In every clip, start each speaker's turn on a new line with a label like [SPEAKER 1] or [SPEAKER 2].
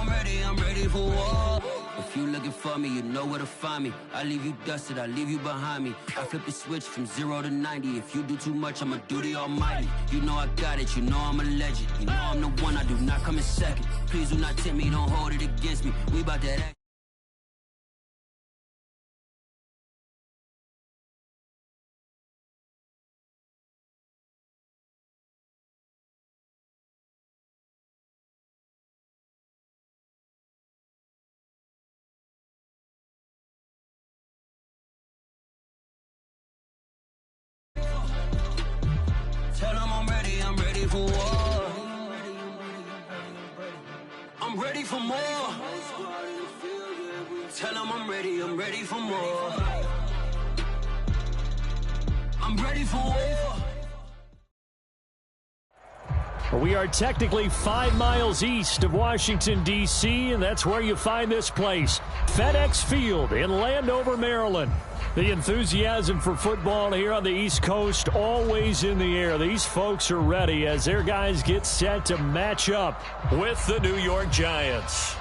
[SPEAKER 1] I'm ready for war. If you looking for me, you know where to find me. I leave you dusted, I leave you behind me. I flip the switch from 0 to 90. If you do too much, I'ma do the almighty. You know I got it, you know I'm a legend. You know I'm the one, I do not come in second. Please do not tempt me, don't hold it against me. We about that act. Tell them I'm ready for war. I'm ready for more. Tell them I'm ready for more. I'm ready for war.
[SPEAKER 2] We are technically 5 miles east of Washington, D.C., and that's where you find this place, FedEx Field in Landover, Maryland. The enthusiasm for football here on the East Coast always in the air. These folks are ready as their guys get set to match up with the New York Giants.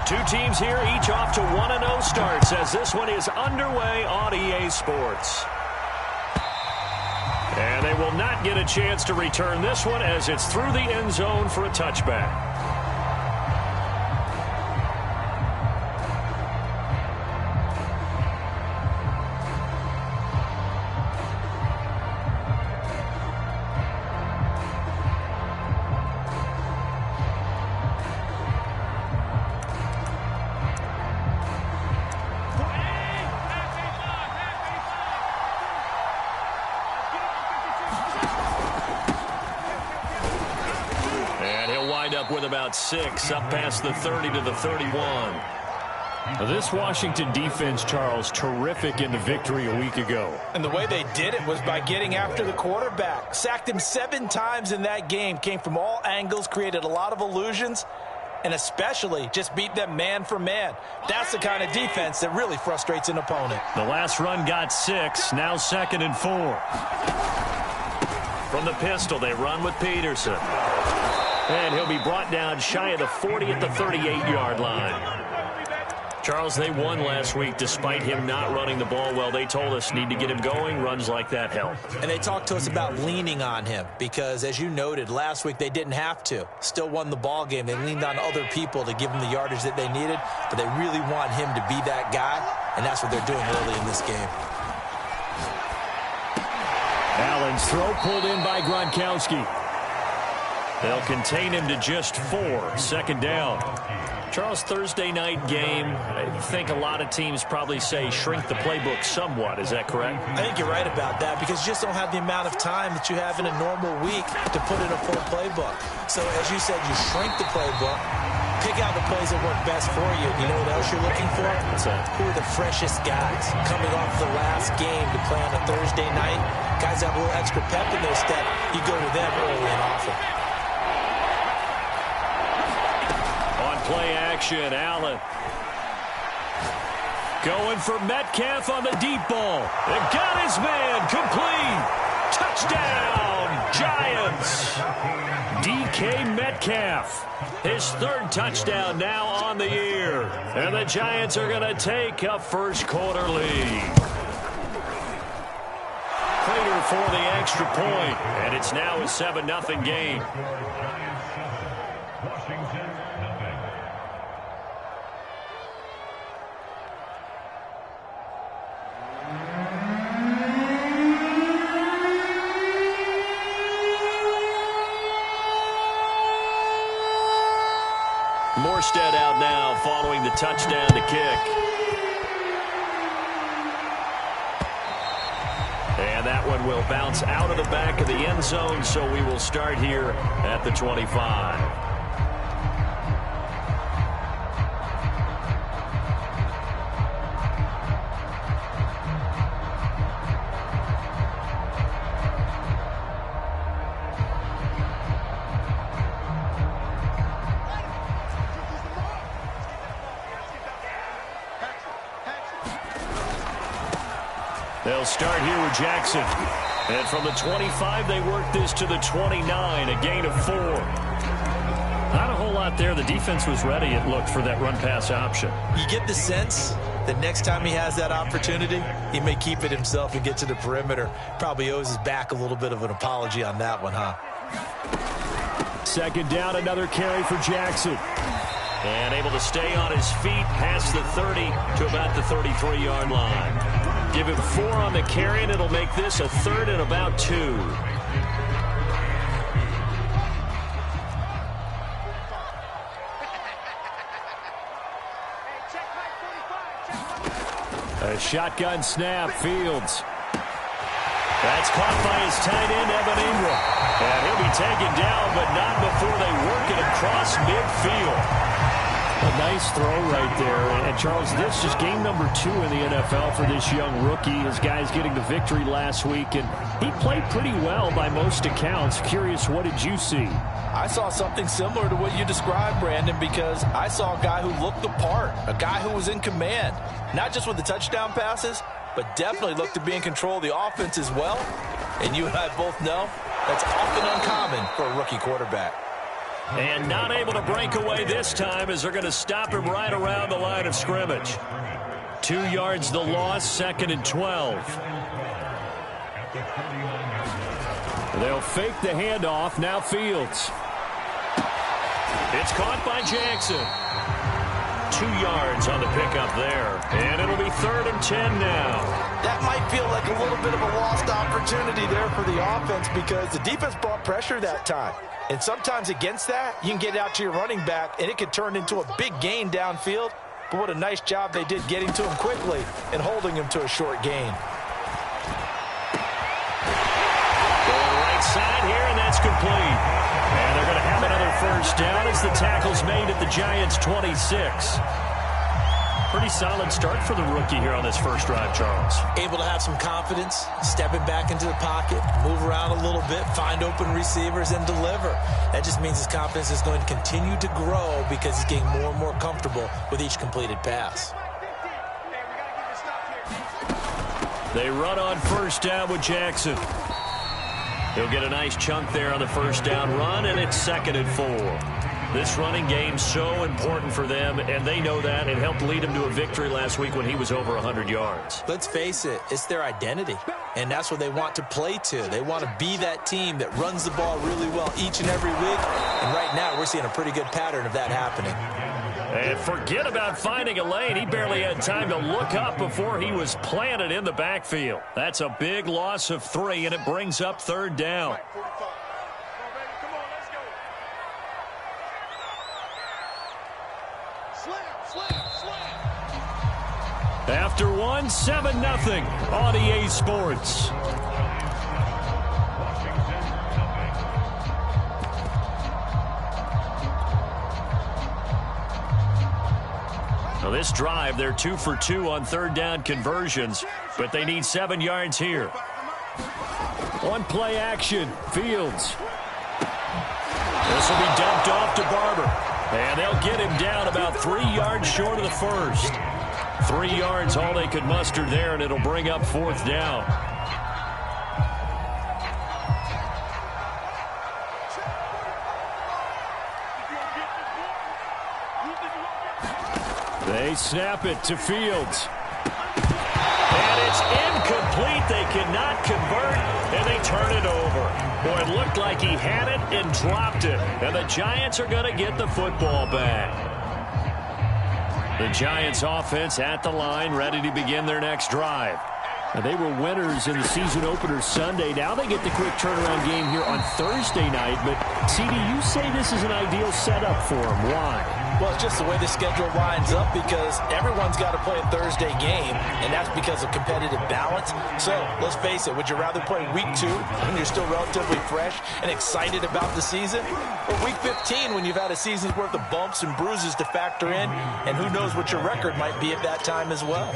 [SPEAKER 2] Two teams here, each off to 1-0 starts as this one is underway on EA Sports. And they will not get a chance to return this one as it's through the end zone for a touchback. With about 6 up past the 30 to the 31. This Washington defense, Charles, terrific in the victory a week ago.
[SPEAKER 3] And the way they did it was by getting after the quarterback. Sacked him 7 times in that game. Came from all angles, created a lot of illusions, and especially just beat them man for man. That's the kind of defense that really frustrates an opponent.
[SPEAKER 2] The last run got 6, now 2nd and 4. From the pistol, they run with Peterson. And he'll be brought down shy of the 40 at the 38-yard line. Charles, they won last week despite him not running the ball well. They told us need to get him going. Runs like that help.
[SPEAKER 3] And they talked to us about leaning on him because, as you noted, last week they didn't have to. Still won the ball game. They leaned on other people to give them the yardage that they needed, but they really want him to be that guy, and that's what they're doing early in this game.
[SPEAKER 2] Allen's throw pulled in by Gronkowski. They'll contain him to just 4. 2nd down. Charles, Thursday night game, I think a lot of teams probably say shrink the playbook somewhat. Is that correct?
[SPEAKER 3] I think you're right about that because you just don't have the amount of time that you have in a normal week to put in a full playbook. So, as you said, you shrink the playbook, pick out the plays that work best for you. You know what else you're looking for?
[SPEAKER 2] What's that?
[SPEAKER 3] Who are the freshest guys coming off the last game to play on a Thursday night? Guys have a little extra pep in their step. You go to them early and often.
[SPEAKER 2] Play action, Allen. Going for Metcalf on the deep ball. And got his man complete. Touchdown, Giants. DK Metcalf. His 3rd touchdown now on the year. And the Giants are going to take a first quarter lead. Prater for the extra point. And it's now a 7-0 game. Morstead out now following the touchdown to kick. And that one will bounce out of the back of the end zone, so we will start here at the 25. They'll start here with Jackson. And from the 25, they work this to the 29, a gain of 4. Not a whole lot there. The defense was ready, it looked, for that run-pass option.
[SPEAKER 3] You get the sense that next time he has that opportunity, he may keep it himself and get to the perimeter. Probably owes his back a little bit of an apology on that one, huh?
[SPEAKER 2] Second down, another carry for Jackson. And able to stay on his feet past the 30 to about the 33-yard line. Give him 4 on the carry, and it'll make this a 3rd and about 2. A shotgun snap, Fields. That's caught by his tight end, Evan Ingram. And he'll be taken down, but not before they work it across midfield. A nice throw right there. And, Charles, this is game number 2 in the NFL for this young rookie. His guys getting the victory last week, and he played pretty well by most accounts. Curious, what did you see?
[SPEAKER 3] I saw something similar to what you described, Brandon, because I saw a guy who looked the part, a guy who was in command, not just with the touchdown passes, but definitely looked to be in control of the offense as well. And you and I both know that's often uncommon for a rookie quarterback.
[SPEAKER 2] And not able to break away this time as they're going to stop him right around the line of scrimmage. 2 yards the loss, 2nd and 12. They'll fake the handoff. Now Fields. It's caught by Jackson. 2 yards on the pickup there. And it'll be 3rd and 10 now.
[SPEAKER 3] That might feel like a little bit of a lost opportunity there for the offense because the defense brought pressure that time. And sometimes against that, you can get out to your running back, and it could turn into a big gain downfield. But what a nice job they did getting to him quickly and holding him to a short gain.
[SPEAKER 2] Going right side here, and that's complete. And they're going to have another first down as the tackle's made at the Giants' 26. Pretty solid start for the rookie here on this first drive, Charles.
[SPEAKER 3] Able to have some confidence, stepping back into the pocket, move around a little bit, find open receivers, and deliver. That just means his confidence is going to continue to grow because he's getting more and more comfortable with each completed pass.
[SPEAKER 2] They run on first down with Jackson. He'll get a nice chunk there on the first down run, and it's 2nd and 4. This running game's so important for them, and they know that. It helped lead them to a victory last week when he was over 100 yards.
[SPEAKER 3] Let's face it, it's their identity, and that's what they want to play to. They want to be that team that runs the ball really well each and every week, and right now we're seeing a pretty good pattern of that happening.
[SPEAKER 2] And forget about finding a lane. He barely had time to look up before he was planted in the backfield. That's a big loss of 3, and it brings up 3rd down. After 1, 7-0 on EA Sports. Now this drive, they're 2 for 2 on 3rd down conversions, but they need 7 yards here. On play action, Fields. This will be dumped off to Barber. And they'll get him down about 3 yards short of the first. 3 yards, all they could muster there, and it'll bring up 4th down. They snap it to Fields. And it's incomplete. They cannot convert, and they turn it over. Boy, it looked like he had it and dropped it. And the Giants are going to get the football back. The Giants offense at the line, ready to begin their next drive. And they were winners in the season opener Sunday. Now they get the quick turnaround game here on Thursday night. But, CD, you say this is an ideal setup for them. Why?
[SPEAKER 3] Well, it's just the way the schedule lines up because everyone's got to play a Thursday game, and that's because of competitive balance. So, let's face it, would you rather play week 2 when you're still relatively fresh and excited about the season, or week 15 when you've had a season's worth of bumps and bruises to factor in, and who knows what your record might be at that time as well?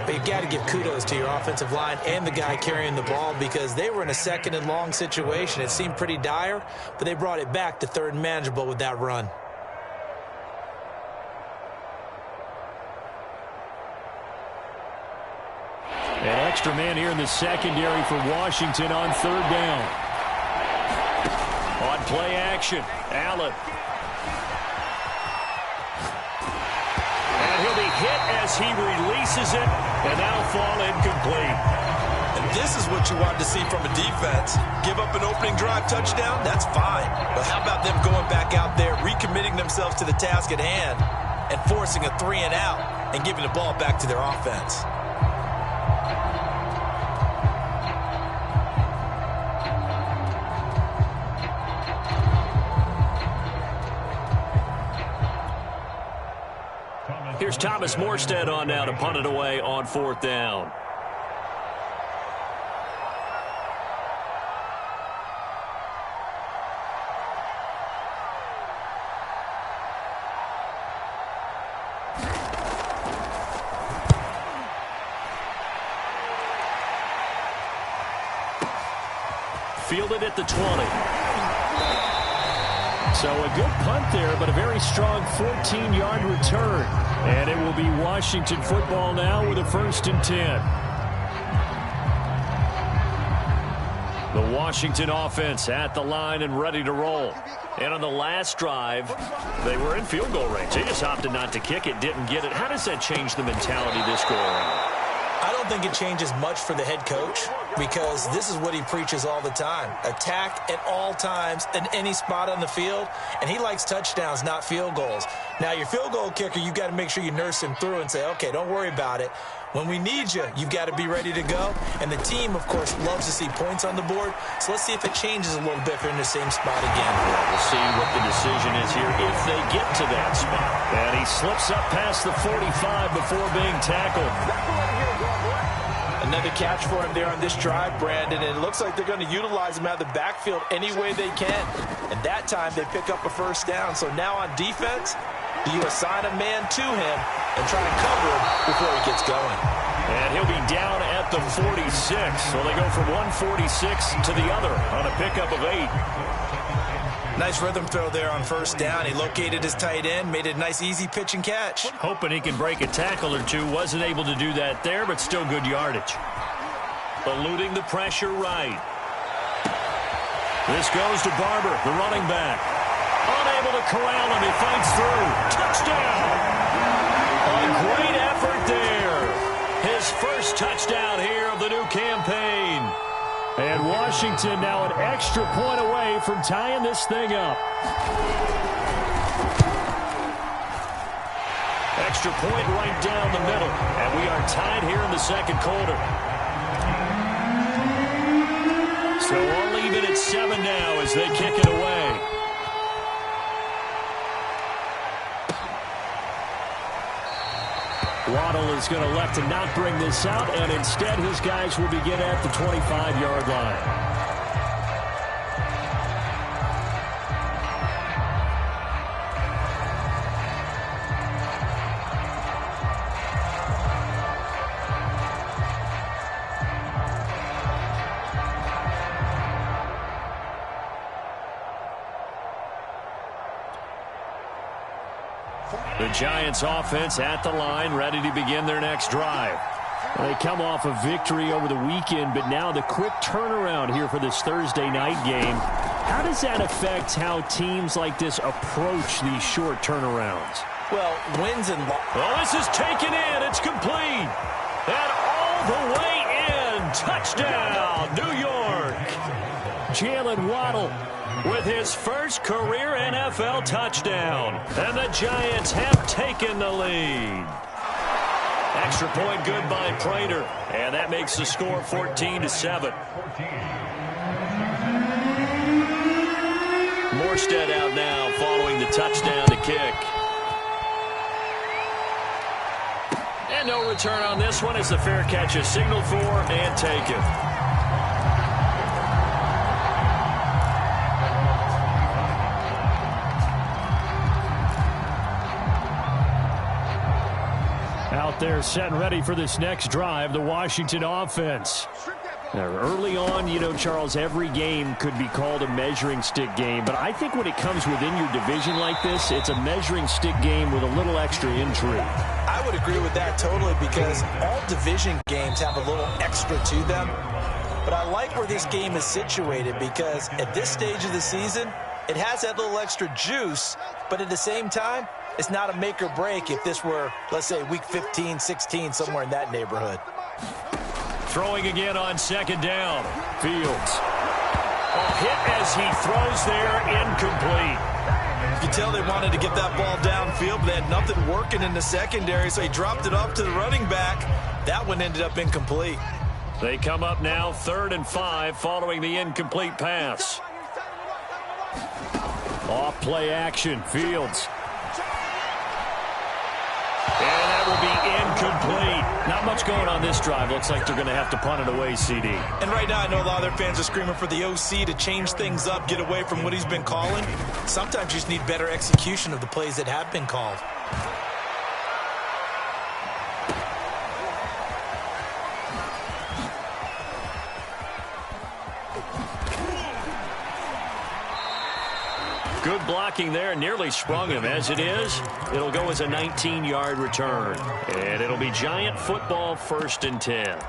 [SPEAKER 3] But you've got to give kudos to your offensive line and the guy carrying the ball because they were in a 2nd and long situation. It seemed pretty dire, but they brought it back to 3rd and manageable with that run.
[SPEAKER 2] An extra man here in the secondary for Washington on third down. On play action, Allen. And he'll be hit as he releases it, and that'll fall incomplete.
[SPEAKER 3] And this is what you want to see from a defense. Give up an opening drive touchdown, that's fine. But how about them going back out there, recommitting themselves to the task at hand, and forcing a 3 and out, and giving the ball back to their offense?
[SPEAKER 2] Here's Thomas Morstead on now to punt it away on fourth down. Fielded at the 20. So a good punt there, but a very strong 14-yard return. And it will be Washington football now with a 1st and 10. The Washington offense at the line and ready to roll. And on the last drive, they were in field goal range. They just opted not to kick it, didn't get it. How does that change the mentality this go around?
[SPEAKER 3] I don't think it changes much for the head coach, because this is what he preaches all the time. Attack at all times in any spot on the field, and he likes touchdowns, not field goals. Now, your field goal kicker, you've got to make sure you nurse him through and say, okay, don't worry about it. When we need you, you've got to be ready to go. And the team, of course, loves to see points on the board. So let's see if it changes a little bit if they're in the same spot again.
[SPEAKER 2] We'll see what the decision is here if they get to that spot. And he slips up past the 45 before being tackled.
[SPEAKER 3] Another catch for him there on this drive, Brandon, and it looks like they're going to utilize him out of the backfield any way they can. And that time they pick up a 1st down. So now on defense, do you assign a man to him and try and cover him before he gets going?
[SPEAKER 2] And he'll be down at the 46. So they go from 146 to the other on a pickup of 8.
[SPEAKER 3] Nice rhythm throw there on 1st down. He located his tight end, made it a nice easy pitch and catch.
[SPEAKER 2] Hoping he can break a tackle or two. Wasn't able to do that there, but still good yardage. Eluding the pressure right. This goes to Barber, the running back. Unable to corral him. He fights through. Touchdown! A great effort there. His first touchdown here of the new campaign. And Washington now an extra point away from tying this thing up. Extra point right down the middle. And we are tied here in the second quarter. So all even at 7 now as they kick it away. Waddle is going to elect to not bring this out, and instead his guys will begin at the 25-yard line. The Giants offense at the line, ready to begin their next drive. They come off a victory over the weekend, but now the quick turnaround here for this Thursday night game. How does that affect how teams like this approach these short turnarounds?
[SPEAKER 3] Well, wins and losses.
[SPEAKER 2] Well, this is taken in. It's complete. And all the way in. Touchdown, New York. Jalen Waddle with his first career NFL touchdown. And the Giants have taken the lead. Extra point good by Prater. And that makes the score 14-7. Morstead out now following the touchdown to kick. And no return on this one as the fair catch is signaled for and taken. Out there set and ready for this next drive, the Washington offense. Now, early on, you know, Charles, every game could be called a measuring stick game. But I think when it comes within your division like this, it's a measuring stick game with a little extra intrigue.
[SPEAKER 3] I I would agree with that totally, because all division games have a little extra to them. But I like where this game is situated, because at this stage of the season, it has that little extra juice, but at the same time, it's not a make or break if this were, let's say, week 15, 16, somewhere in that neighborhood.
[SPEAKER 2] Throwing again on second down. Fields. Hit as he throws there, incomplete.
[SPEAKER 3] You can tell they wanted to get that ball downfield, but they had nothing working in the secondary, so he dropped it off to the running back. That one ended up incomplete.
[SPEAKER 2] They come up now 3rd and 5 following the incomplete pass. Off play action, Fields. And that will be incomplete. Not much going on this drive. Looks like they're going to have to punt it away, CD.
[SPEAKER 3] And right now I know a lot of their fans are screaming for the OC to change things up, get away from what he's been calling. Sometimes you just need better execution of the plays that have been called.
[SPEAKER 2] Good blocking there, nearly sprung him. As it is, it'll go as a 19-yard return. And it'll be Giant football, 1st and 10.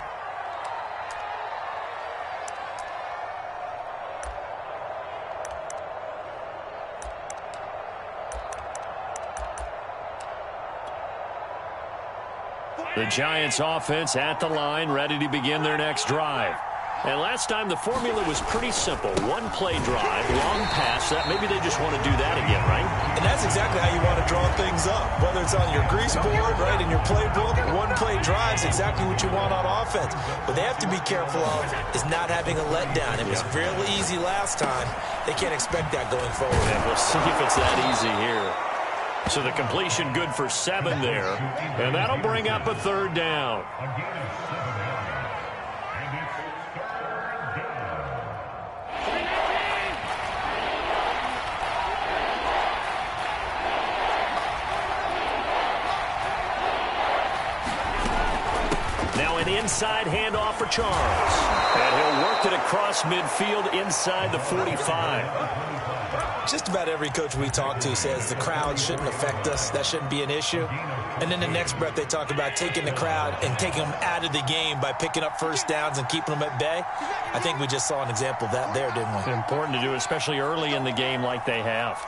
[SPEAKER 2] The Giants offense at the line, ready to begin their next drive. And last time the formula was pretty simple. One-play drive, long pass. That maybe they just want to do that again, right?
[SPEAKER 3] And that's exactly how you want to draw things up. Whether it's on your grease board, right, in your playbook, one-play drives, exactly what you want on offense. What they have to be careful of is not having a letdown. It was fairly easy last time. They can't expect that going forward.
[SPEAKER 2] And we'll see if it's that easy here. So the completion good for 7 there. And that'll bring up a 3rd down. Inside handoff for Charles. And he'll work it across midfield inside the 45.
[SPEAKER 3] Just about every coach we talk to says the crowd shouldn't affect us. That shouldn't be an issue. And then the next breath they talk about taking the crowd and taking them out of the game by picking up first downs and keeping them at bay. I think we just saw an example of that there, didn't we?
[SPEAKER 2] Important to do, especially early in the game like they have.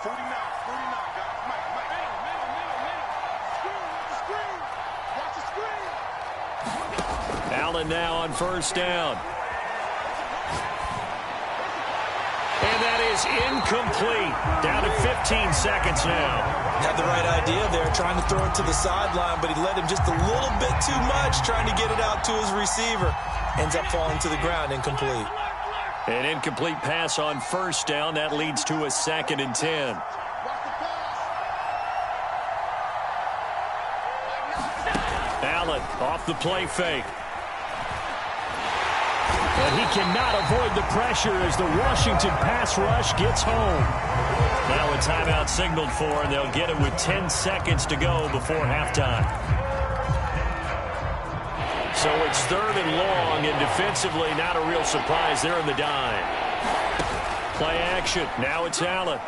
[SPEAKER 2] Allen now on 1st down. And that is incomplete. Down to 15 seconds now.
[SPEAKER 3] Had the right idea there, trying to throw it to the sideline, but he let him just a little bit too much, trying to get it out to his receiver. Ends up falling to the ground, incomplete.
[SPEAKER 2] An incomplete pass on 1st down. That leads to a 2nd and 10. Allen off the play fake. And he cannot avoid the pressure as the Washington pass rush gets home. Now a timeout signaled for, and they'll get it with 10 seconds to go before halftime. So it's 3rd and long, and defensively not a real surprise. They're in the dime. Play action. Now it's Allen.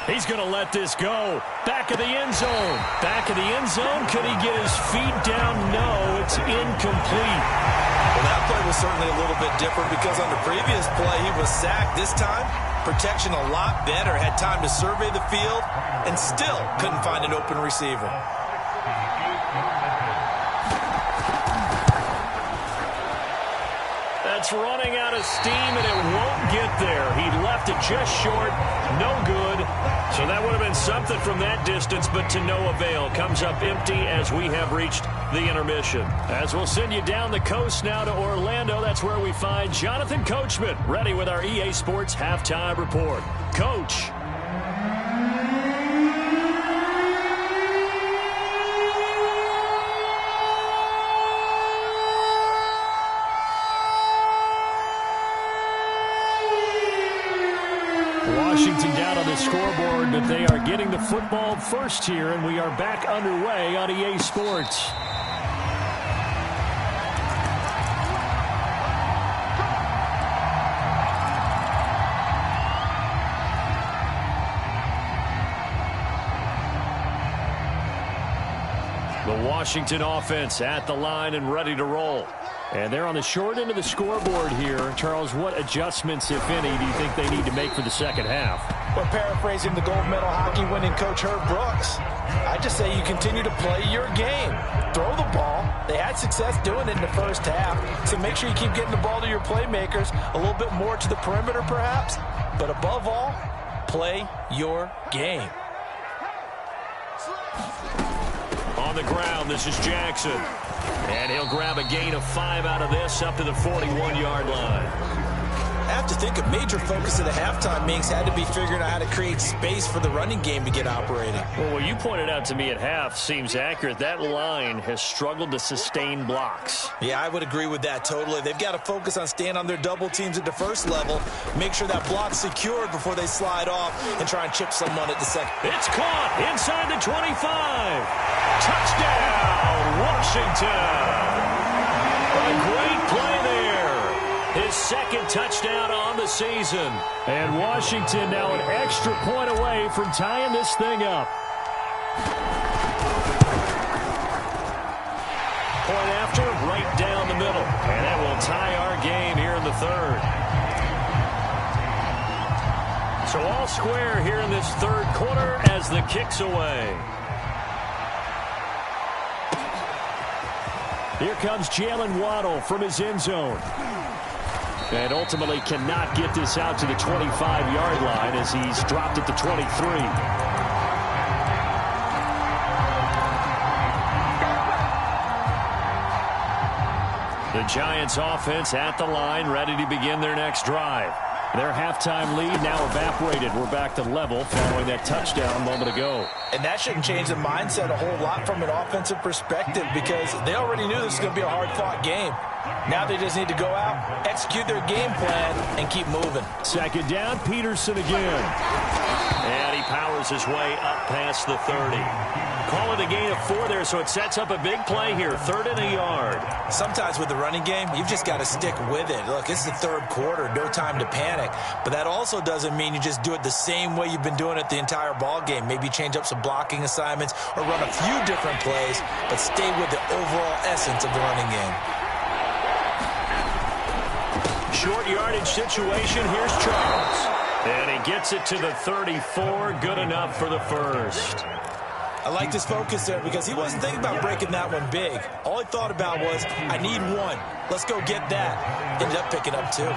[SPEAKER 2] He's going to let this go. Back of the end zone. Back of the end zone. Could he get his feet down? No, it's incomplete.
[SPEAKER 3] Well, that play was certainly a little bit different because on the previous play, he was sacked. This time, protection a lot better. Had time to survey the field and still couldn't find an open receiver.
[SPEAKER 2] That's running out of steam, and it won't get there. He left it just short. No good. So that would have been something from that distance, but to no avail. Comes up empty as we have reached the intermission. As we'll send you down the coast now to Orlando, that's where we find Jonathan Coachman, ready with our EA Sports Halftime Report. Coach. Washington down on the scoreboard, but they are getting the football first here, and we are back underway on EA Sports. The Washington offense at the line and ready to roll. And they're on the short end of the scoreboard here. Charles, what adjustments, if any, do you think they need to make for the second half?
[SPEAKER 3] Well, paraphrasing the gold medal hockey winning coach Herb Brooks, I just say you continue to play your game. Throw the ball. They had success doing it in the first half, so make sure you keep getting the ball to your playmakers, a little bit more to the perimeter perhaps, but above all, play your game.
[SPEAKER 2] On the ground, this is Jackson. And he'll grab a gain of 5 out of this up to the 41-yard line.
[SPEAKER 3] I have to think a major focus of the halftime Minks had to be figuring out how to create space for the running game to get operating.
[SPEAKER 2] Well, what you pointed out to me at half seems accurate. That line has struggled to sustain blocks.
[SPEAKER 3] Yeah, I would agree with that totally. They've got to focus on staying on their double teams at the first level, make sure that block's secured before they slide off and try and chip someone at the second.
[SPEAKER 2] It's caught inside the 25. Touchdown, Washington. A great play there. His second touchdown on the season. And Washington now an extra point away from tying this thing up. Point after, right down the middle. And that will tie our game here in the third. So all square here in this third quarter as the kick's away. Here comes Jalen Waddle from his end zone. And ultimately cannot get this out to the 25-yard line as he's dropped at the 23. The Giants offense at the line, ready to begin their next drive. Their halftime lead now evaporated. We're back to level following that touchdown a moment ago.
[SPEAKER 3] And that shouldn't change the mindset a whole lot from an offensive perspective because they already knew this was going to be a hard-fought game. Now they just need to go out, execute their game plan, and keep moving.
[SPEAKER 2] Second down, Peterson again. And he powers his way up past the 30. Call it a gain of 4 there, so it sets up a big play here. 3rd and a yard.
[SPEAKER 3] Sometimes with the running game, you've just got to stick with it. Look, it's the third quarter, no time to panic. But that also doesn't mean you just do it the same way you've been doing it the entire ball game. Maybe change up some blocking assignments or run a few different plays, but stay with the overall essence of the running game.
[SPEAKER 2] Short yardage situation. Here's Charles. And he gets it to the 34. Good enough for the first.
[SPEAKER 3] I like his focus there because he wasn't thinking about breaking that one big. All he thought about was, I need one. Let's go get that. Ended up picking up 2.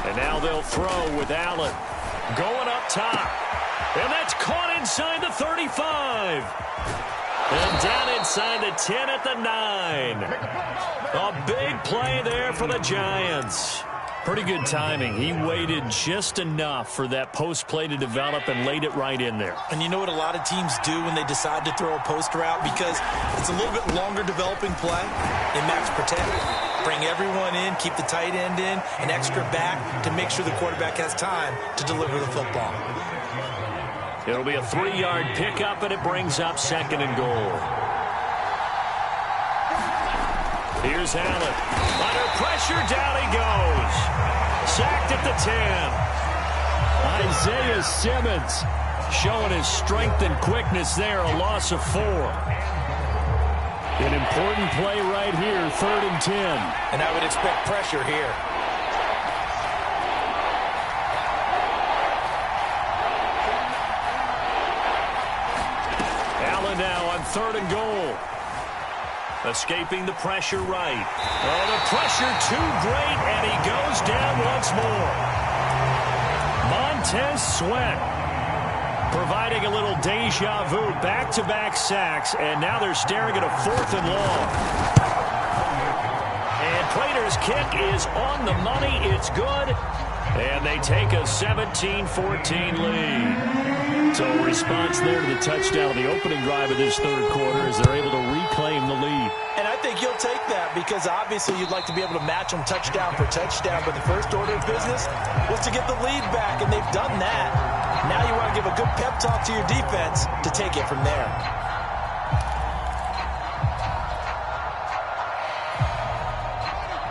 [SPEAKER 2] And now they'll throw with Allen. Going up top. And that's caught inside the 35. And down inside the 10 at the 9. A big play there for the Giants. Pretty good timing. He waited just enough for that post play to develop and laid it right in there.
[SPEAKER 3] And you know what a lot of teams do when they decide to throw a post route? Because it's a little bit longer developing play. They max protect, bring everyone in, keep the tight end in, an extra back to make sure the quarterback has time to deliver the football.
[SPEAKER 2] It'll be a 3-yard pickup, and it brings up 2nd and goal. Here's Allen. Under pressure, down he goes. Sacked at the 10. Isaiah Simmons showing his strength and quickness there, a loss of 4. An important play right here, 3rd and 10.
[SPEAKER 3] And I would expect pressure here.
[SPEAKER 2] Allen now on 3rd and goal. Escaping the pressure right. Oh, the pressure too great, and he goes down once more. Montez Sweat providing a little deja vu. Back-to-back sacks, and now they're staring at a 4th and long. And Prater's kick is on the money. It's good. And they take a 17-14 lead. So a response there to the touchdown of the opening drive of this third quarter as they're able to reclaim the lead.
[SPEAKER 3] And I think you'll take that because obviously you'd like to be able to match them touchdown for touchdown, but the first order of business was to get the lead back, and they've done that. Now you want to give a good pep talk to your defense to take it from there.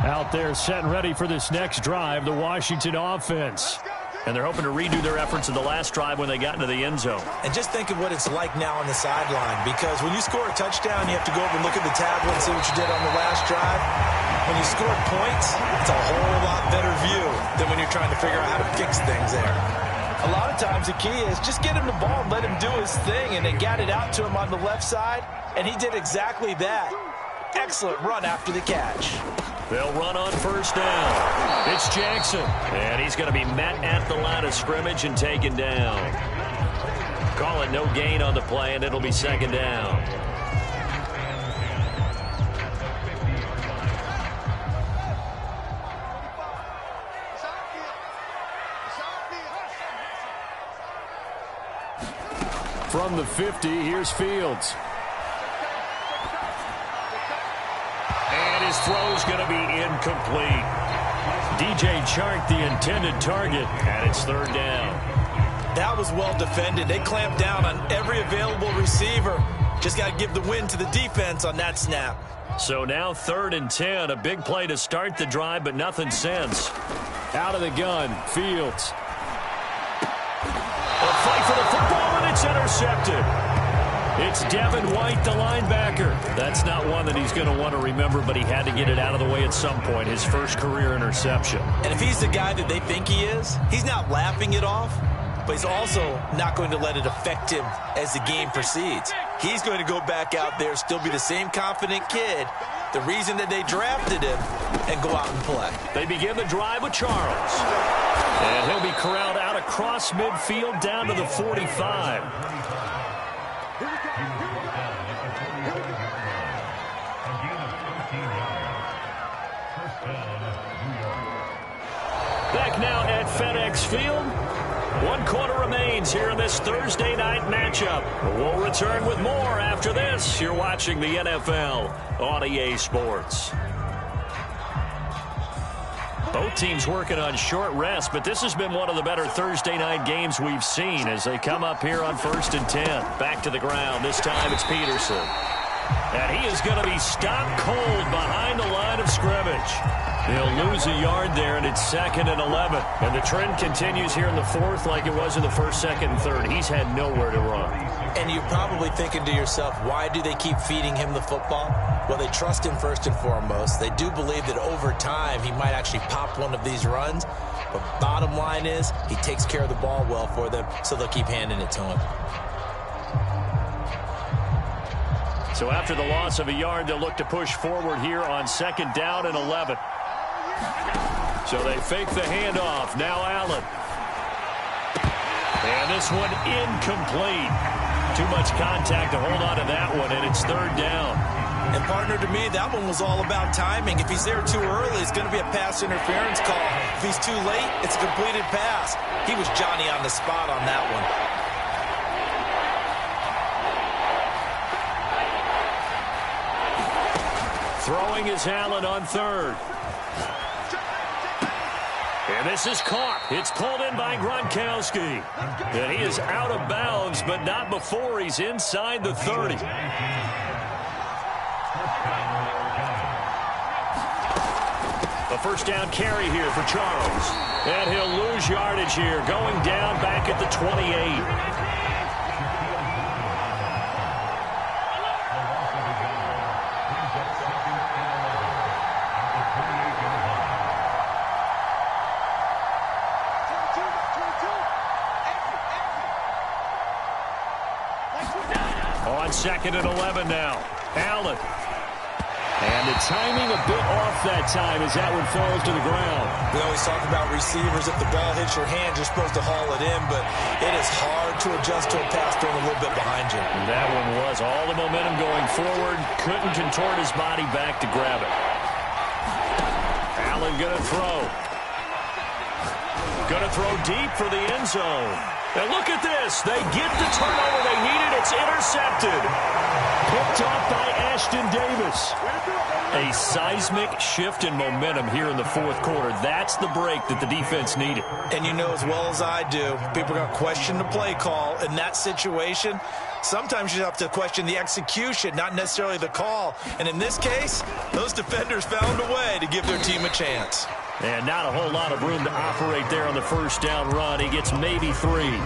[SPEAKER 3] Out there set and ready for this next drive, the Washington offense.
[SPEAKER 2] And they're hoping to redo their efforts in the last drive when they got into the end zone.
[SPEAKER 3] And just think of what it's like now on the sideline, because when you score a touchdown, you have to go over and look at the tablet and see what you did on the last drive. When you score points, it's a whole lot better view than when you're trying to figure out how to fix things there. A lot of times the key is just get him the ball and let him do his thing, and they got it out to him on the left side, and he did exactly that. Excellent run after the catch.
[SPEAKER 2] They'll run on first down. It's Jackson, and he's going to be met at the line of scrimmage and taken down. Call it no gain on the play, and it'll be second down. From the 50, here's Fields. And his throw's going to be incomplete. DJ Chark, the intended target, and it's third down.
[SPEAKER 3] That was well defended. They clamped down on every available receiver. Just got to give the win to the defense on that snap.
[SPEAKER 2] So now 3rd and 10, a big play to start the drive, but nothing since. Out of the gun, Fields. A fight for the football, and it's intercepted. It's Devin White, the linebacker. That's not one that he's going to want to remember, but he had to get it out of the way at some point, his first career interception.
[SPEAKER 3] And if he's the guy that they think he is, he's not laughing it off, but he's also not going to let it affect him as the game proceeds. He's going to go back out there, still be the same confident kid, the reason that they drafted him, and go out and play.
[SPEAKER 2] They begin the drive with Charles. And he'll be corralled out across midfield down to the 45. Back now at FedEx Field. 1 quarter remains here in this Thursday night matchup. We'll return with more after this. You're watching the NFL on EA Sports. Both teams working on short rest, but this has been one of the better Thursday night games we've seen as they come up here on 1st and 10. Back to the ground. This time it's Peterson. And he is going to be stopped cold behind the line of scrimmage. He'll lose a yard there, and it's 2nd and 11. And the trend continues here in the 4th like it was in the 1st, 2nd, and 3rd. He's had nowhere to run.
[SPEAKER 3] And you're probably thinking to yourself, why do they keep feeding him the football? Well, they trust him first and foremost. They do believe that over time he might actually pop one of these runs. But bottom line is he takes care of the ball well for them, so they'll keep handing it to him.
[SPEAKER 2] So after the loss of a yard, they'll look to push forward here on 2nd down and 11. So they fake the handoff. Now Allen. And this one incomplete. Too much contact to hold on to that one, and it's 3rd down.
[SPEAKER 3] And, partner, to me, that one was all about timing. If he's there too early, it's going to be a pass interference call. If he's too late, it's a completed pass. He was Johnny on the spot on that one.
[SPEAKER 2] Throwing is Allen on 3rd. And this is caught. It's pulled in by Gronkowski. And he is out of bounds, but not before he's inside the 30. A first down carry here for Charles. And he'll lose yardage here, going down back at the 28. On 2nd and 11 now. Allen. And the timing a bit off that time as that one falls to the ground.
[SPEAKER 3] We always talk about receivers. If the ball hits your hand, you're supposed to haul it in, but it is hard to adjust to a pass thrown a little bit behind you.
[SPEAKER 2] And that one was all the momentum going forward. Couldn't contort his body back to grab it. Allen going to throw. Going to throw deep for the end zone. And look at this. They get the turnover they needed. It's intercepted. Picked off by Ashton Davis. A seismic shift in momentum here in the 4th quarter. That's the break that the defense needed.
[SPEAKER 3] And you know as well as I do, people are going to question the play call in that situation. Sometimes you have to question the execution, not necessarily the call. And in this case, those defenders found a way to give their team a chance.
[SPEAKER 2] And not a whole lot of room to operate there on the first down run. He gets maybe 3.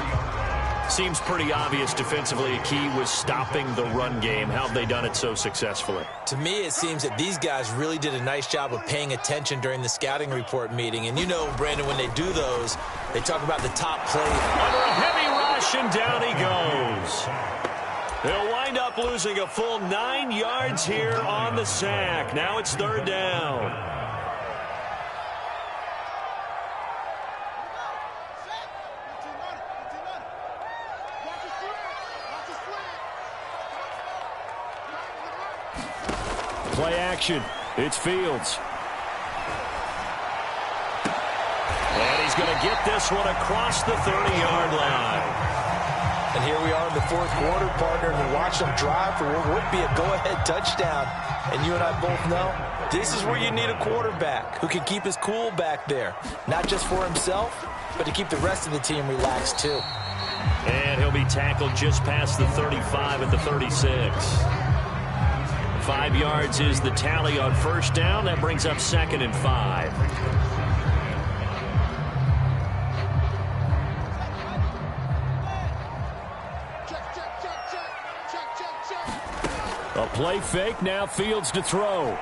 [SPEAKER 2] Seems pretty obvious defensively a key was stopping the run game. How have they done it so successfully?
[SPEAKER 3] To me, it seems that these guys really did a nice job of paying attention during the scouting report meeting. And you know, Brandon, when they do those, they talk about the top play.
[SPEAKER 2] Under a heavy rush, and down he goes. They'll wind up losing a full 9 yards here on the sack. Now it's 3rd down. Play action. It's Fields. And he's going to get this one across the 30-yard line.
[SPEAKER 3] And here we are in the 4th quarter, partner, and we watch them drive for what would be a go-ahead touchdown. And you and I both know this is where you need a quarterback who can keep his cool back there, not just for himself, but to keep the rest of the team relaxed too.
[SPEAKER 2] And he'll be tackled just past the 35 at the 36. 5 yards is the tally on first down. That brings up 2nd and 5. A play fake. Now Fields to throw.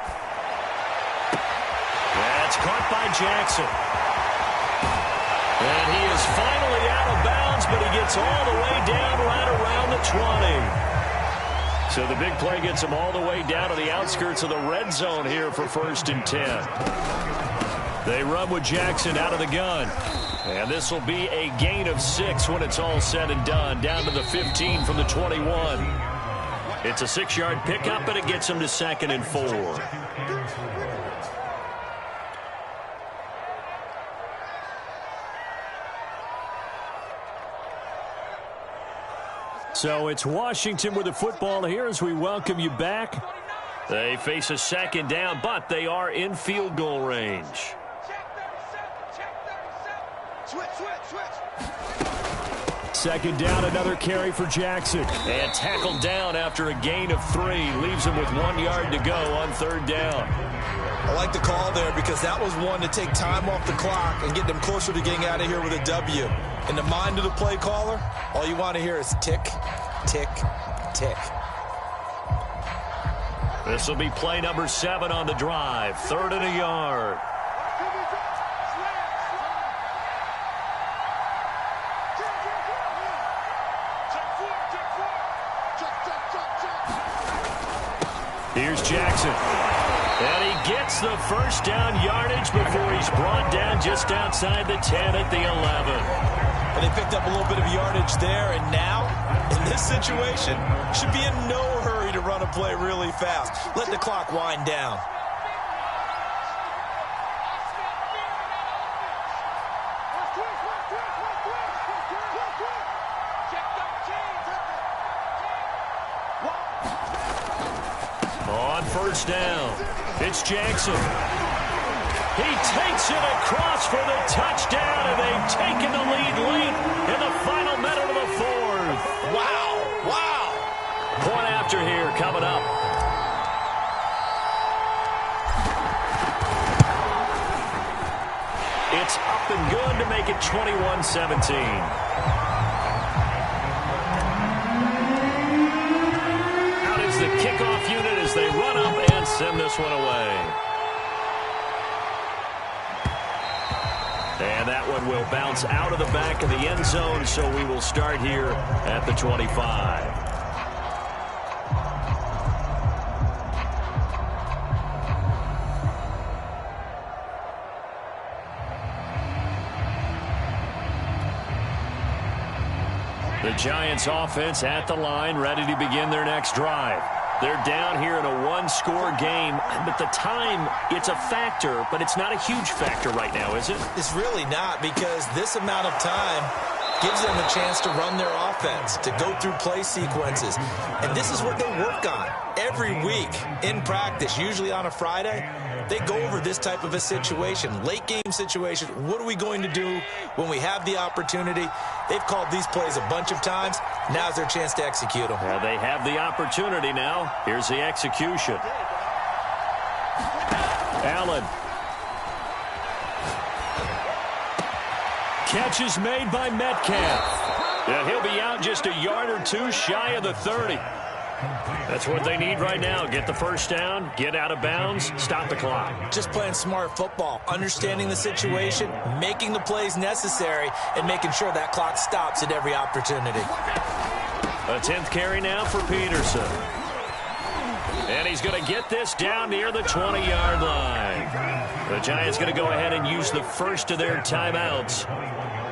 [SPEAKER 2] That's caught by Jackson. And he is finally out of bounds, but he gets all the way down right around the 20. So the big play gets him all the way down to the outskirts of the red zone here for 1st and 10. They run with Jackson out of the gun. And this will be a gain of 6 when it's all said and done. Down to the 15 from the 21. It's a 6-yard pickup, and it gets him to 2nd and 4. So it's Washington with the football here as we welcome you back. They face a 2nd down, but they are in field goal range. Second down, another carry for Jackson. And tackled down after a gain of 3. Leaves him with 1 yard to go on 3rd down.
[SPEAKER 3] I like the call there because that was one to take time off the clock and get them closer to getting out of here with a W. In the mind of the play caller, all you want to hear is tick, tick, tick.
[SPEAKER 2] This will be play number 7 on the drive. 3rd and a yard. Here's Jackson. And he gets the first down yardage before he's brought down just outside the 10 at the 11.
[SPEAKER 3] And they picked up a little bit of yardage there, and now, in this situation, should be in no hurry to run a play really fast. Let the clock wind down.
[SPEAKER 2] On first down, it's Jackson. He takes it across for the touchdown, and they've taken the lead late in the final minute of the 4th.
[SPEAKER 3] Wow, wow.
[SPEAKER 2] Point after here coming up. It's up and good to make it 21-17. The kickoff unit as they run up and send this one away. And that one will bounce out of the back of the end zone, so we will start here at the 25. The Giants offense at the line, ready to begin their next drive. They're down here in a one-score game, but the time, it's a factor, but it's not a huge factor right now, is it?
[SPEAKER 3] It's really not, because this amount of time gives them a chance to run their offense, to go through play sequences. And this is what they work on every week in practice, usually on a Friday. They go over this type of a situation, late game situation. What are we going to do when we have the opportunity? They've called these plays a bunch of times. Now's their chance to execute them.
[SPEAKER 2] Well, they have the opportunity now. Here's the execution. Allen. Catch is made by Metcalf. Yeah, he'll be out just a yard or two shy of the 30. That's what they need right now. Get the first down, get out of bounds, stop the clock.
[SPEAKER 3] Just playing smart football, understanding the situation, making the plays necessary, and making sure that clock stops at every opportunity.
[SPEAKER 2] A 10th carry now for Peterson. And he's going to get this down near the 20-yard line. The Giants going to go ahead and use the first of their timeouts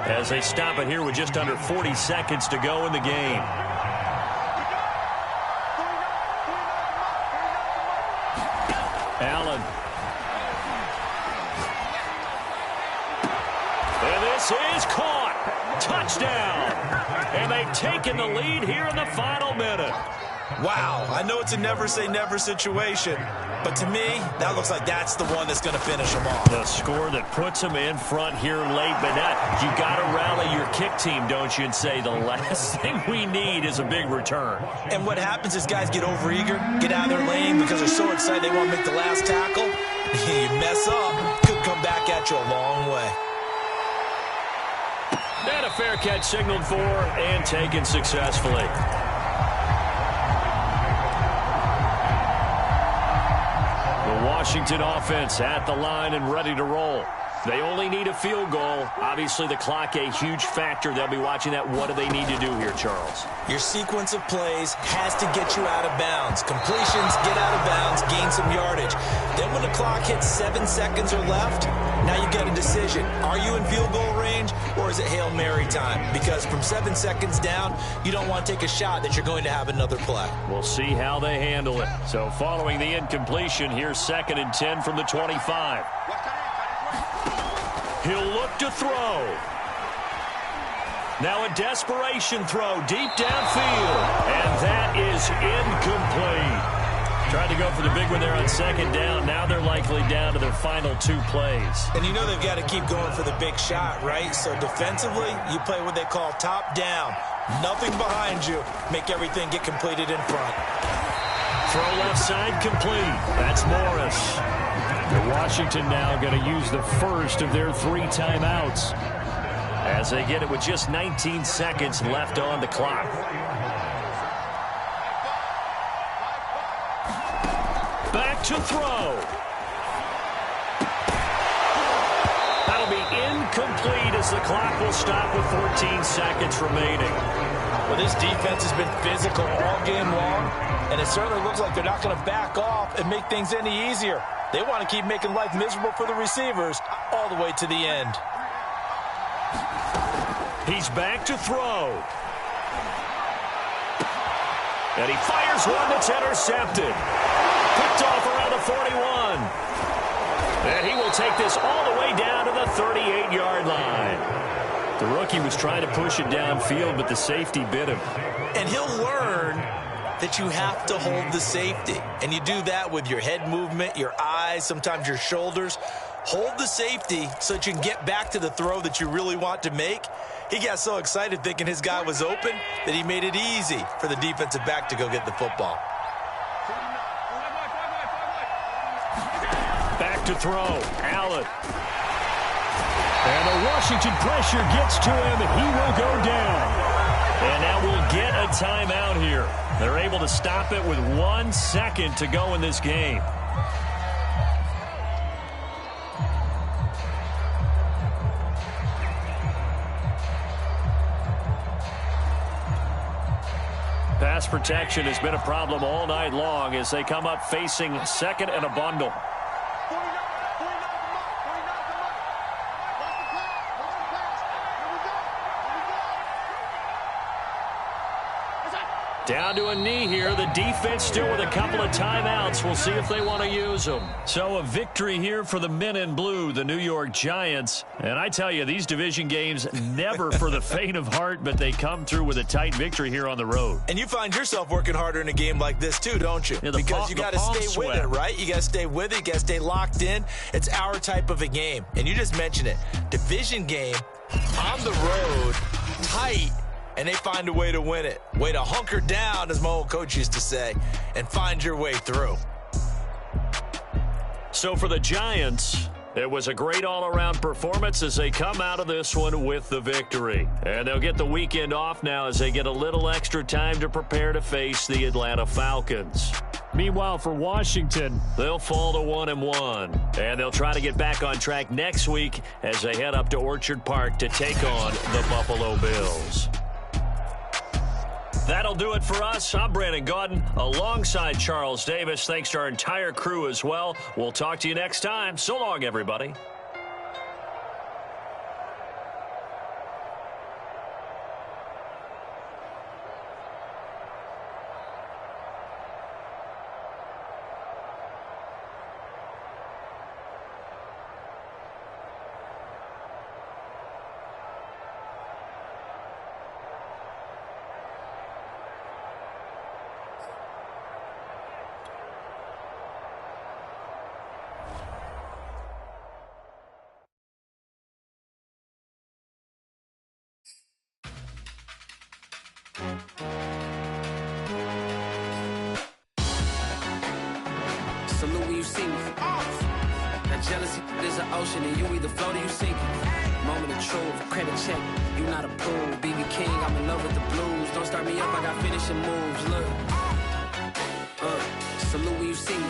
[SPEAKER 2] as they stop it here with just under 40 seconds to go in the game. Allen. And this is caught. Touchdown. And they've taken the lead here in the final minute.
[SPEAKER 3] Wow, I know it's a never-say-never situation, but to me, that looks like that's the one that's going to finish them off.
[SPEAKER 2] The score that puts them in front here late, but you got to rally your kick team, don't you, and say the last thing we need is a big return.
[SPEAKER 3] And what happens is guys get overeager, get out of their lane because they're so excited they want to make the last tackle. You mess up, could come back at you a long way.
[SPEAKER 2] And a fair catch signaled for and taken successfully. Washington offense at the line and ready to roll. They only need a field goal. Obviously, the clock a huge factor. They'll be watching that. What do they need to do here, Charles?
[SPEAKER 3] Your sequence of plays has to get you out of bounds. Completions, get out of bounds, gain some yardage. Then when the clock hits 7 seconds or left, now you get a decision. Are you in field goal range or is it Hail Mary time? Because from 7 seconds down, you don't want to take a shot that you're going to have another play.
[SPEAKER 2] We'll see how they handle it. So following the incompletion, here's 2nd and 10 from the 25. He'll look to throw. Now a desperation throw deep downfield. And that is incomplete. Tried to go for the big one there on 2nd down. Now they're likely down to their final 2 plays.
[SPEAKER 3] And you know they've got to keep going for the big shot, right? So defensively, you play what they call top down. Nothing behind you. Make everything get completed in front.
[SPEAKER 2] Throw left side complete. That's Morris. Washington now going to use the first of their 3 timeouts as they get it with just 19 seconds left on the clock. Back to throw. That'll be incomplete as the clock will stop with 14 seconds remaining.
[SPEAKER 3] Well, this defense has been physical all game long, and it certainly looks like they're not going to back off and make things any easier. They want to keep making life miserable for the receivers all the way to the end.
[SPEAKER 2] He's back to throw. And he fires one that's intercepted. Picked off around the 41. And he will take this all the way down to the 38-yard line. The rookie was trying to push it downfield, but the safety bit him.
[SPEAKER 3] And he'll learn that you have to hold the safety. And you do that with your head movement, your eyes, sometimes your shoulders. Hold the safety so that you can get back to the throw that you really want to make. He got so excited thinking his guy was open that he made it easy for the defensive back to go get the football.
[SPEAKER 2] Back to throw. Allen. And the Washington pressure gets to him, and he will go down. And now we'll get a timeout here. They're able to stop it with 1 second to go in this game. Pass protection has been a problem all night long as they come up facing 2nd and a bundle. Down to a knee here. The defense still with a couple of timeouts. We'll see if they want to use them. So a victory here for the men in blue, the New York Giants. And I tell you, these division games never for the faint of heart, but they come through with a tight victory here on the road.
[SPEAKER 3] And you find yourself working harder in a game like this too, don't you?
[SPEAKER 2] Yeah,
[SPEAKER 3] because you got to stay with it, right? You got to stay with it. You got to stay locked in. It's our type of a game. And you just mentioned it. Division game, on the road, tight. And they find a way to win it. Way to hunker down, as my old coach used to say, and find your way through.
[SPEAKER 2] So for the Giants, It was a great all-around performance as they come out of this one with the victory. And they'll get the weekend off now as they get a little extra time to prepare to face the Atlanta Falcons.
[SPEAKER 4] Meanwhile, for Washington,
[SPEAKER 2] they'll fall to 1-1. And they'll try to get back on track next week as they head up to Orchard Park to take on the Buffalo Bills. That'll do it for us. I'm Brandon Gaudin alongside Charles Davis. Thanks to our entire crew as well. We'll talk to you next time. So long, everybody.
[SPEAKER 1] Salute when you see me. That jealousy is an ocean, and you either float or you sink it. Moment of truth, credit check, you not approved. BB King, I'm in love with the blues. Don't start me up, I got finishing moves. Look, salute when you see me.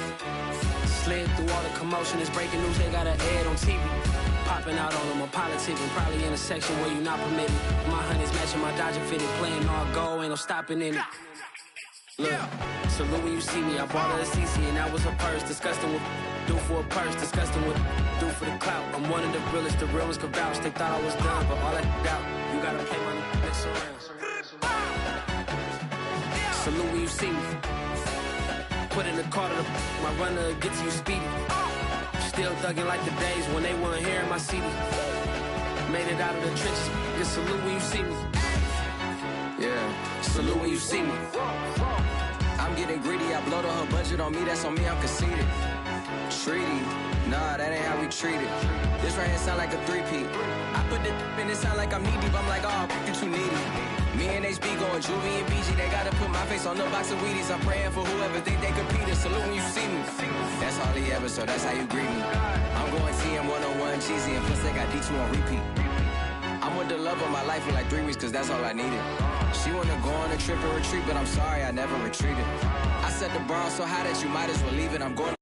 [SPEAKER 1] Slid through all the commotion, it's breaking news, they got an ad on TV. Popping out on them, I'm politicking, probably in a section where you not permitted. My honey's matching my Dodger fitted, playing all go, ain't no stopping in it. Look, salute when you see me. I bought her a CC and that was her purse. Disgusting with do for a purse. Disgusting with do for the clout. I'm one of the realest, the realest could vouch. They thought I was done, but all that doubt. You gotta pay my next around. Salute when you see me. Put in the car to my runner gets you speedy. Still thugging like the days when they weren't here in my CD. Made it out of the trenches. Just salute when you see me. Yeah, salute when you see me. I'm getting greedy, I blowed all her budget on me, that's on me, I'm conceited. Treaty, nah, that ain't how we treat it. This right here sound like a three-peat. I put the in it sound like I'm knee deep, I'm like, oh, you too needy. Me and HB going Juvie and BG, they gotta put my face on the box of Wheaties. I'm praying for whoever think they competed. Salute when you see me. That's hardly ever, so that's how you greet me. I'm going TM 101 cheesy, and plus they got D2 on repeat. I'm with the love of my life for like 3 weeks, cause that's all I needed. She wanna go on a trip and retreat, but I'm sorry, I never retreated. I set the bar so high that you might as well leave it. I'm going